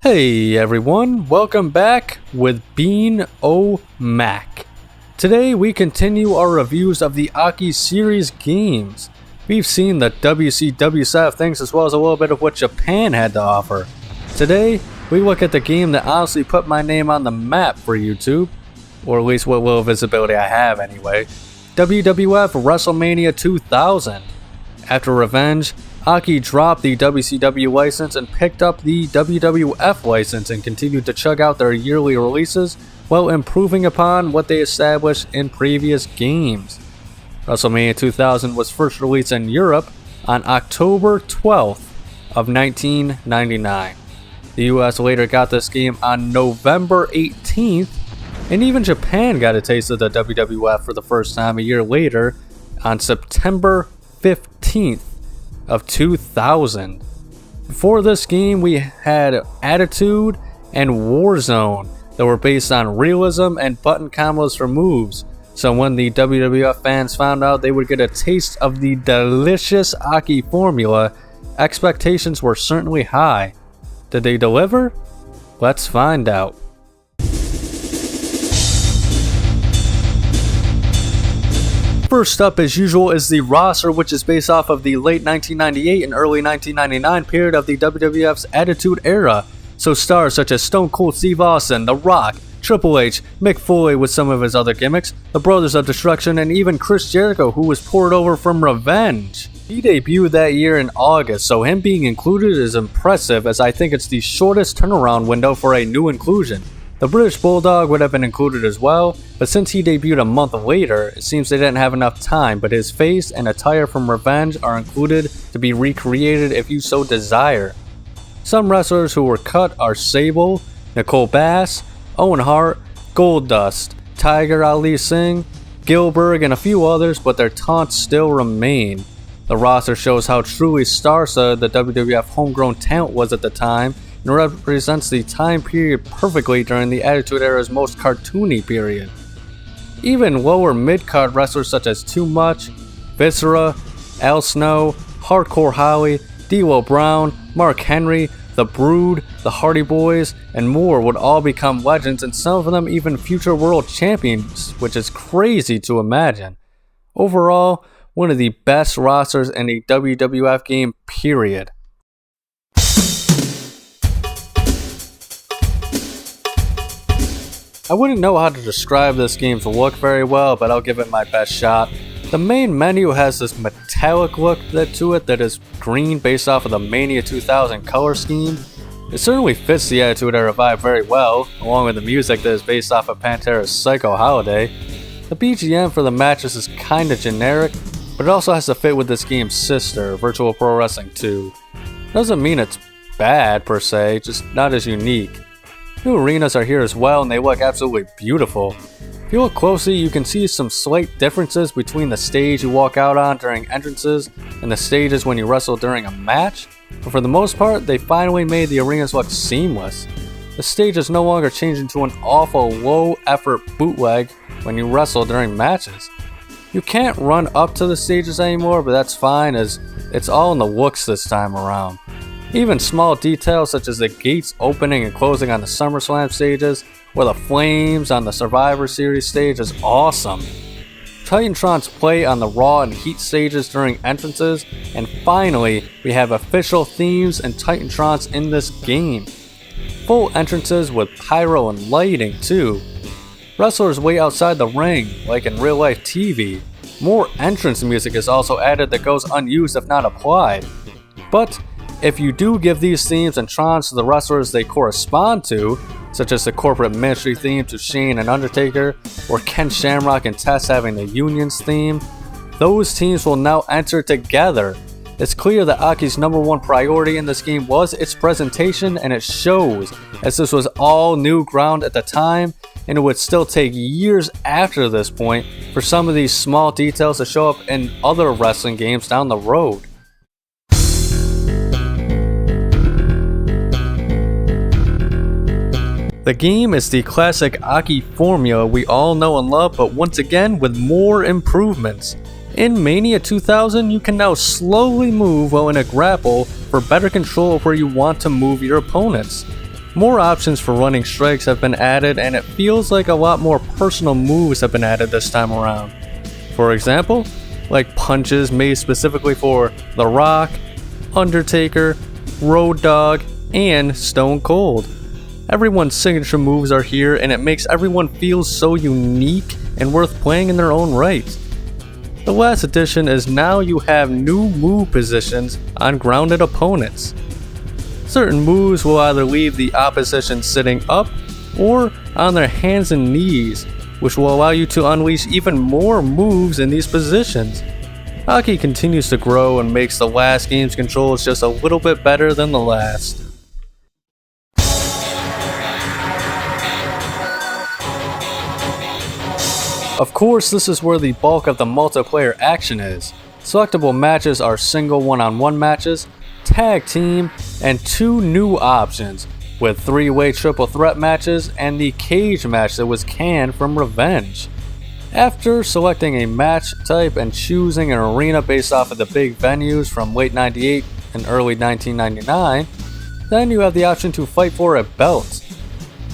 Hey everyone, welcome back with Bean O Mac. Today we continue our reviews of the Aki series games. We've seen the WCW side of things as well as a little bit of what Japan had to offer. Today we look at the game that honestly put my name on the map for YouTube, or at least what little visibility I have anyway. WWF Wrestlemania 2000. After Revenge, Aki dropped the WCW license and picked up the WWF license and continued to chug out their yearly releases while improving upon what they established in previous games. WrestleMania 2000 was first released in Europe on October 12th of 1999. The US later got this game on November 18th, and even Japan got a taste of the WWF for the first time a year later on September 15th of 2000. Before this game, we had Attitude and Warzone that were based on realism and button combos for moves. So when the WWF fans found out they would get a taste of the delicious Aki formula, expectations were certainly high. Did they deliver? Let's find out. First up, as usual, is the roster, which is based off of the late 1998 and early 1999 period of the WWF's Attitude Era. So stars such as Stone Cold Steve Austin, The Rock, Triple H, Mick Foley with some of his other gimmicks, the Brothers of Destruction, and even Chris Jericho, who was poured over from Revenge. He debuted that year in August, so him being included is impressive, as I think it's the shortest turnaround window for a new inclusion. The British Bulldog would have been included as well, but since he debuted a month later, it seems they didn't have enough time, but his face and attire from Revenge are included to be recreated if you so desire. Some wrestlers who were cut are Sable, Nicole Bass, Owen Hart, Goldust, Tiger Ali Singh, Gilbert, and a few others, but their taunts still remain. The roster shows how truly star-studded the WWF homegrown talent was at the time, and represents the time period perfectly during the Attitude Era's most cartoony period. Even lower mid-card wrestlers such as Too Much, Viscera, Al Snow, Hardcore Holly, D'Lo Brown, Mark Henry, The Brood, the Hardy Boys, and more would all become legends, and some of them even future world champions, which is crazy to imagine. Overall, one of the best rosters in a WWF game, period. I wouldn't know how to describe this game's look very well, but I'll give it my best shot. The main menu has this metallic look to it that is green based off of the Mania 2000 color scheme. It certainly fits the Attitude Era vibe very well, along with the music that is based off of Pantera's Psycho Holiday. The BGM for the matches is kinda generic, but it also has to fit with this game's sister, Virtual Pro Wrestling 2. Doesn't mean it's bad per se, just not as unique. New arenas are here as well, and they look absolutely beautiful. If you look closely, you can see some slight differences between the stage you walk out on during entrances and the stages when you wrestle during a match, but for the most part, they finally made the arenas look seamless. The stage is no longer changed into an awful low-effort bootleg when you wrestle during matches. You can't run up to the stages anymore, but that's fine, as it's all in the looks this time around. Even small details such as the gates opening and closing on the SummerSlam stages, or the flames on the Survivor Series stage is awesome. Titantron's play on the Raw and Heat stages during entrances, and finally, we have official themes and Titantrons in this game. Full entrances with pyro and lighting too. Wrestlers wait outside the ring, like in real life TV. More entrance music is also added that goes unused if not applied. But if you do give these themes and trons to the wrestlers they correspond to, such as the corporate ministry theme to Shane and Undertaker, or Ken Shamrock and Test having the Union's theme, those teams will now enter together. It's clear that Aki's number one priority in this game was its presentation, and it shows, as this was all new ground at the time, and it would still take years after this point for some of these small details to show up in other wrestling games down the road. The game is the classic Aki formula we all know and love, but once again with more improvements. In Mania 2000, you can now slowly move while in a grapple for better control of where you want to move your opponents. More options for running strikes have been added, and it feels like a lot more personal moves have been added this time around. For example, like punches made specifically for The Rock, Undertaker, Road Dogg, and Stone Cold. Everyone's signature moves are here, and it makes everyone feel so unique and worth playing in their own right. The last addition is now you have new move positions on grounded opponents. Certain moves will either leave the opposition sitting up or on their hands and knees, which will allow you to unleash even more moves in these positions. Hockey continues to grow and makes the last game's controls just a little bit better than the last. Of course, this is where the bulk of the multiplayer action is. Selectable matches are single one-on-one matches, tag team, and 2 new options, with 3-way triple threat matches and the cage match that was canned from Revenge. After selecting a match type and choosing an arena based off of the big venues from late 98 and early 1999, then you have the option to fight for a belt.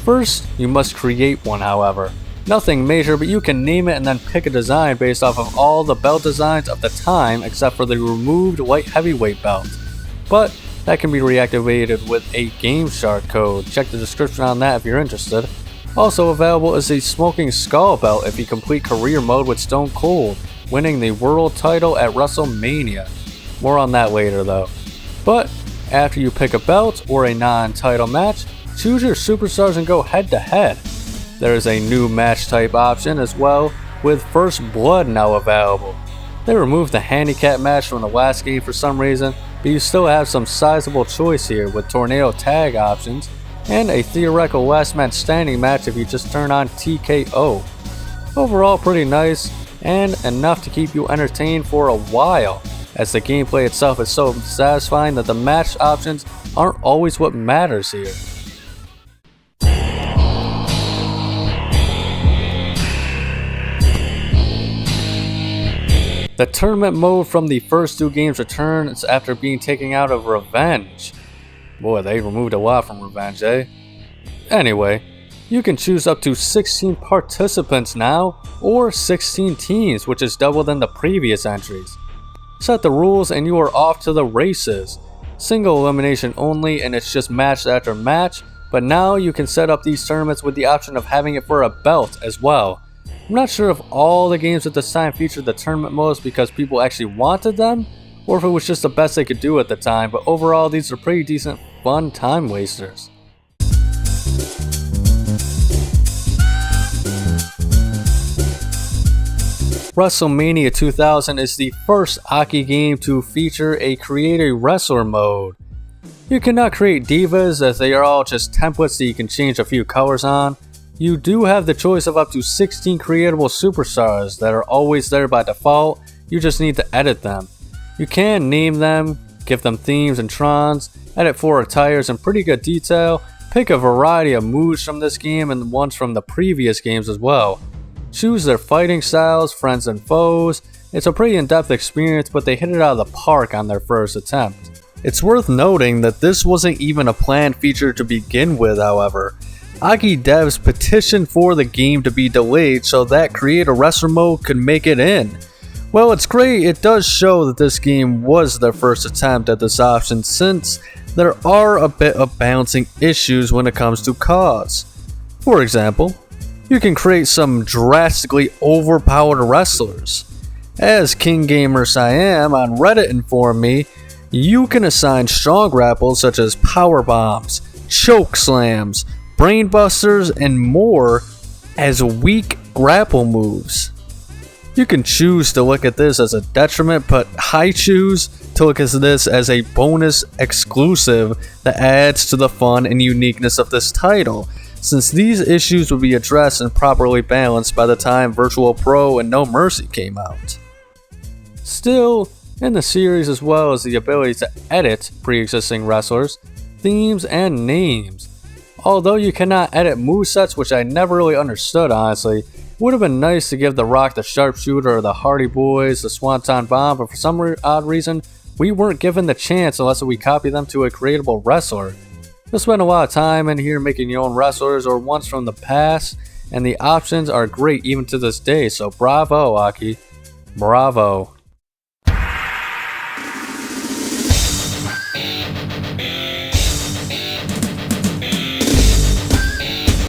First, you must create one, however. Nothing major, but you can name it and then pick a design based off of all the belt designs of the time except for the removed light heavyweight belt. But that can be reactivated with a Game Shark code. Check the description on that if you're interested. Also available is the Smoking Skull belt if you complete career mode with Stone Cold, winning the world title at WrestleMania. More on that later though. But after you pick a belt or a non-title match, choose your superstars and go head to head. There is a new match type option as well, with First Blood now available. They removed the handicap match from the last game for some reason, but you still have some sizable choice here with tornado tag options and a theoretical last man standing match if you just turn on TKO. Overall pretty nice and enough to keep you entertained for a while, as the gameplay itself is so satisfying that the match options aren't always what matters here. The tournament mode from the first 2 games returns after being taken out of Revenge. Boy, they removed a lot from Revenge, eh? Anyway, you can choose up to 16 participants now, or 16 teams, which is double than the previous entries. Set the rules and you are off to the races. Single elimination only, and it's just match after match, but now you can set up these tournaments with the option of having it for a belt as well. I'm not sure if all the games at this time featured the tournament modes because people actually wanted them, or if it was just the best they could do at the time, but overall these are pretty decent, fun time wasters. WrestleMania 2000 is the first hockey game to feature a create a wrestler mode. You cannot create divas as they are all just templates that you can change a few colors on. You do have the choice of up to 16 creatable superstars that are always there by default, you just need to edit them. You can name them, give them themes and trons, edit for attires in pretty good detail, pick a variety of moves from this game and ones from the previous games as well. Choose their fighting styles, friends and foes. It's a pretty in-depth experience, but they hit it out of the park on their first attempt. It's worth noting that this wasn't even a planned feature to begin with, however. Hockey devs petitioned for the game to be delayed so that Create a Wrestler mode could make it in. Well, it's great, it does show that this game was their first attempt at this option since there are a bit of balancing issues when it comes to costs. For example, you can create some drastically overpowered wrestlers. As King Gamer Siam on Reddit informed me, you can assign strong grapples such as power bombs, choke slams, brainbusters, and more as weak grapple moves. You can choose to look at this as a detriment, but I choose to look at this as a bonus exclusive that adds to the fun and uniqueness of this title, since these issues would be addressed and properly balanced by the time Virtual Pro and No Mercy came out. Still, in the series as well as the ability to edit pre-existing wrestlers, themes, and names. Although you cannot edit movesets, which I never really understood honestly, it would have been nice to give The Rock the Sharpshooter or the Hardy Boys the Swanton Bomb, but for some odd reason, we weren't given the chance unless we copy them to a creatable wrestler. You'll spend a lot of time in here making your own wrestlers or ones from the past, and the options are great even to this day, so bravo, Aki. Bravo.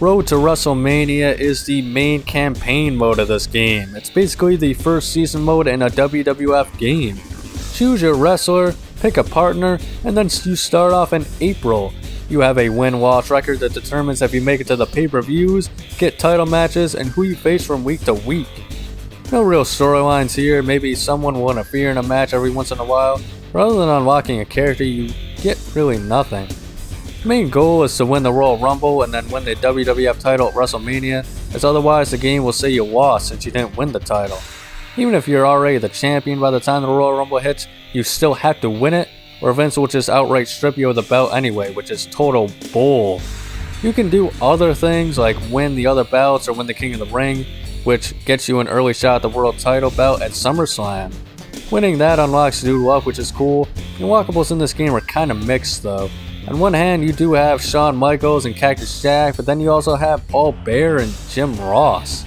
Road to WrestleMania is the main campaign mode of this game. It's basically the first season mode in a WWF game. Choose your wrestler, pick a partner, and then you start off in April. You have a win-loss record that determines if you make it to the pay-per-views, get title matches, and who you face from week to week. No real storylines here, maybe someone will interfere in a match every once in a while. Rather than unlocking a character, you get really nothing. The main goal is to win the Royal Rumble and then win the WWF title at WrestleMania, as otherwise the game will say you lost since you didn't win the title. Even if you're already the champion by the time the Royal Rumble hits, you still have to win it, or Vince will just outright strip you of the belt anyway, which is total bull. You can do other things like win the other belts or win the King of the Ring, which gets you an early shot at the world title belt at SummerSlam. Winning that unlocks Dude Love, which is cool. The unlockables in this game are kinda mixed though. On one hand, you do have Shawn Michaels and Cactus Jack, but then you also have Paul Bearer and Jim Ross.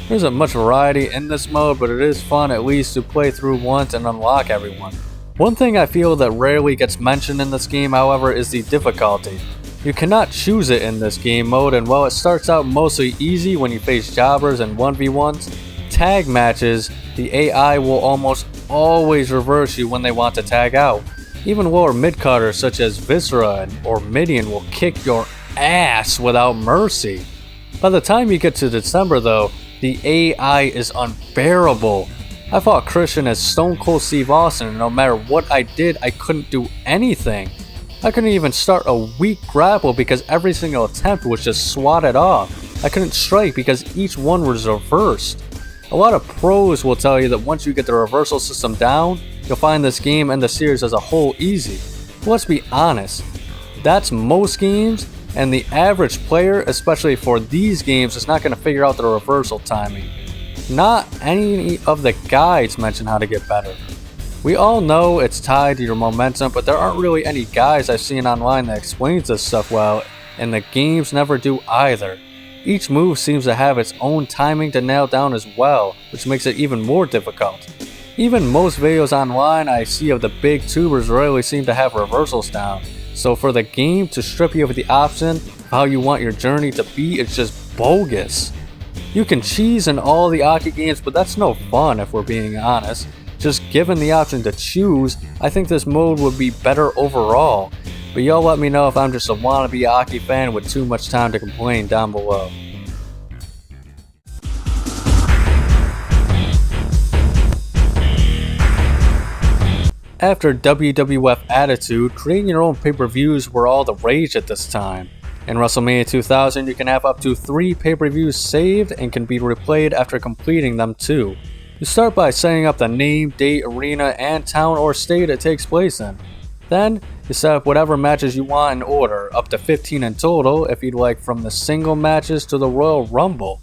There isn't much variety in this mode, but it is fun at least to play through once and unlock everyone. One thing I feel that rarely gets mentioned in this game, however, is the difficulty. You cannot choose it in this game mode, and while it starts out mostly easy when you face jobbers and 1v1s, tag matches, the AI will almost always reverse you when they want to tag out. Even lower mid-carders such as Viscera or Midian will kick your ass without mercy. By the time you get to December though, the AI is unbearable. I fought Christian as Stone Cold Steve Austin, and no matter what I did, I couldn't do anything. I couldn't even start a weak grapple because every single attempt was just swatted off. I couldn't strike because each one was reversed. A lot of pros will tell you that once you get the reversal system down, you'll find this game and the series as a whole easy. But let's be honest, that's most games, and the average player, especially for these games, is not going to figure out the reversal timing. Not any of the guides mention how to get better. We all know it's tied to your momentum, but there aren't really any guides I've seen online that explains this stuff well, and the games never do either. Each move seems to have its own timing to nail down as well, which makes it even more difficult. Even most videos online I see of the big tubers rarely seem to have reversals down, so for the game to strip you of the option of how you want your journey to be is just bogus. You can cheese in all the Aki games, but that's no fun if we're being honest. Just given the option to choose, I think this mode would be better overall. But y'all let me know if I'm just a wannabe Aki fan with too much time to complain down below. After WWF Attitude, creating your own pay-per-views were all the rage at this time. In WrestleMania 2000, you can have up to 3 pay-per-views saved and can be replayed after completing them too. You start by setting up the name, date, arena, and town or state it takes place in. Then, you set up whatever matches you want in order, up to 15 in total if you'd like, from the single matches to the Royal Rumble.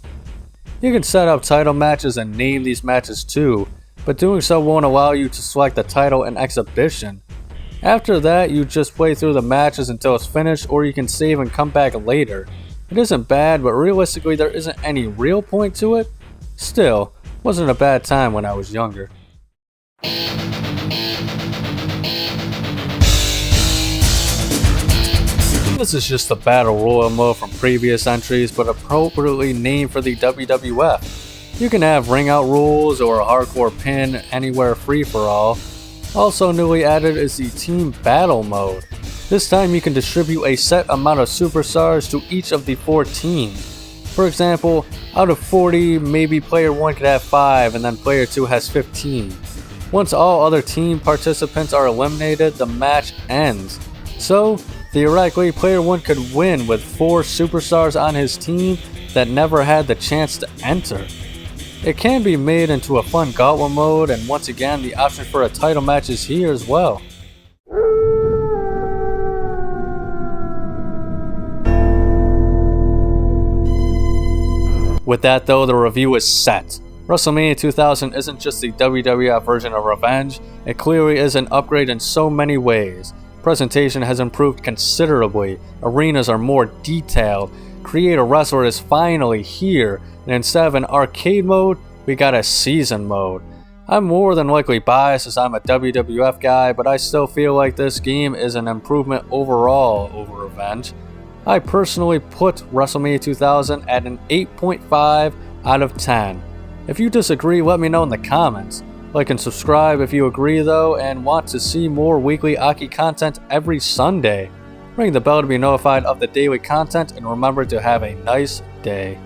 You can set up title matches and name these matches too, but doing so won't allow you to select the title and exhibition. After that, you just play through the matches until it's finished, or you can save and come back later. It isn't bad, but realistically there isn't any real point to it. Still, wasn't a bad time when I was younger. This is just the Battle Royal mode from previous entries, but appropriately named for the WWF. You can have ring out rules or a hardcore pin anywhere free for all. Also newly added is the Team Battle mode. This time you can distribute a set amount of superstars to each of the 4 teams. For example, out of 40, maybe player 1 could have 5 and then player 2 has 15. Once all other team participants are eliminated, the match ends. So, theoretically, player 1 could win with 4 superstars on his team that never had the chance to enter. It can be made into a fun gauntlet mode, and once again, the option for a title match is here as well. With that though, the review is set. WrestleMania 2000 isn't just the WWF version of Revenge, it clearly is an upgrade in so many ways. Presentation has improved considerably, arenas are more detailed, Create a Wrestler is finally here, and instead of an arcade mode, we got a season mode. I'm more than likely biased as I'm a WWF guy, but I still feel like this game is an improvement overall over Revenge. I personally put WrestleMania 2000 at an 8.5 out of 10. If you disagree, let me know in the comments. Like and subscribe if you agree though and want to see more weekly Aki content every Sunday. Ring the bell to be notified of the daily content and remember to have a nice day.